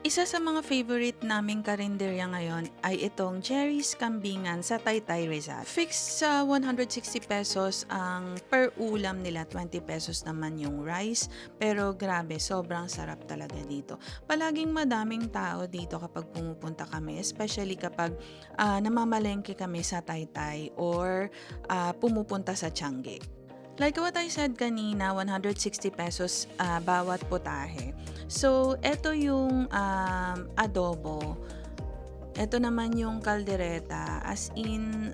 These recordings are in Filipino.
Isa sa mga favorite naming karinderya ngayon ay itong Jerry's Kambingan sa Taytay Rizal. Fixed sa 160 pesos ang per ulam nila, 20 pesos naman yung rice. Pero grabe, sobrang sarap talaga dito. Palaging madaming tao dito kapag pumupunta kami, especially kapag namamalengke kami sa Taytay or pumupunta sa Tiangge. Like what I said kanina, 160 pesos bawat putahe. So, eto yung adobo. Eto naman yung kaldereta. As in,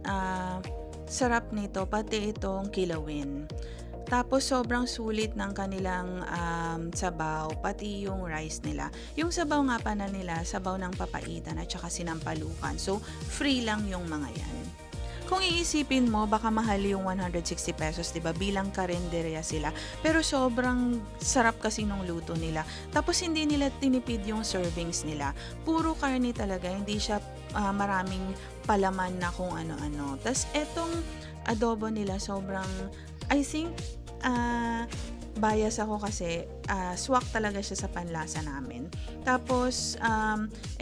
sarap nito, pati itong kilawin. Tapos sobrang sulit ng kanilang sabaw, pati yung rice nila. Yung sabaw nga pa na nila, sabaw ng papaitan at saka sinampalukan. So, free lang yung mga yan. Kung iisipin mo, baka mahal yung 160 pesos, 'di ba? Bilang karenderya sila. Pero sobrang sarap kasi nung luto nila. Tapos hindi nila tinipid yung servings nila. Puro karne talaga, hindi siya maraming palaman na kung ano-ano. Tapos etong adobo nila sobrang, I think, bias ako kasi swak talaga siya sa panlasa namin. Tapos,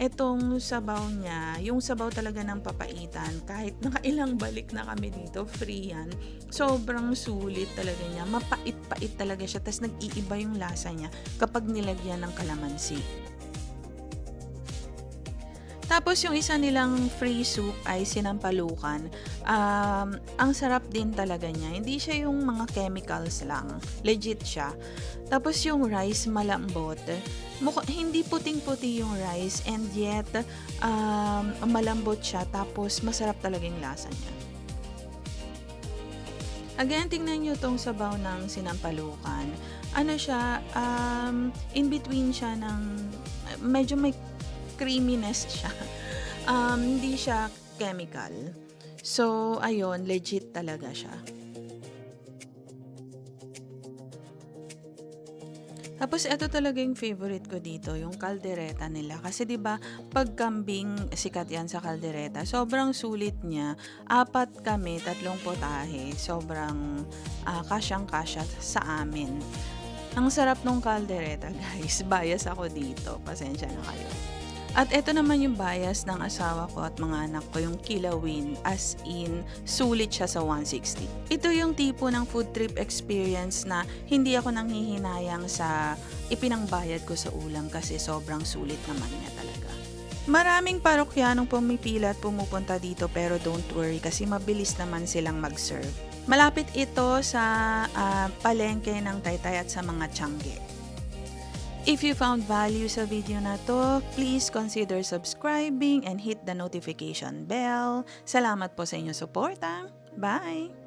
etong sabaw niya, yung sabaw talaga ng papaitan, kahit nakailang balik na kami dito, free yan. Sobrang sulit talaga niya. Mapait-pait talaga siya. Tapos nag-iiba yung lasa niya kapag nilagyan ng kalamansi. Tapos yung isa nilang free soup ay sinampalukan. Ang sarap din talaga niya. Hindi siya yung mga chemicals lang. Legit siya. Tapos yung rice malambot. Hindi puting-puti yung rice and yet malambot siya. Tapos masarap talaga yung lasa niya. Again, tingnan nyo tong sabaw ng sinampalukan. Ano siya, in between siya ng, medyo may creaminess siya. Hindi siya chemical. So, ayun, legit talaga siya. Tapos ito talaga yung favorite ko dito, yung kaldereta nila. Kasi 'di ba, pag kambing sikat 'yan sa kaldereta. Sobrang sulit niya. 4 kami, 3 potahe. Sobrang kasyang-kasya sa amin. Ang sarap nung kaldereta, guys. Bias ako dito. Pasensya na kayo. At ito naman yung bias ng asawa ko at mga anak ko, yung kilawin, as in, sulit siya sa 160. Ito yung tipo ng food trip experience na hindi ako nanghihinayang sa ipinangbayad ko sa ulam kasi sobrang sulit naman niya talaga. Maraming parokyanong pumipila at pumupunta dito pero don't worry kasi mabilis naman silang mag-serve. Malapit ito sa palengke ng Taytay at sa mga Tiangge. If you found value sa video na to, please consider subscribing and hit the notification bell. Salamat po sa inyong suporta. Bye!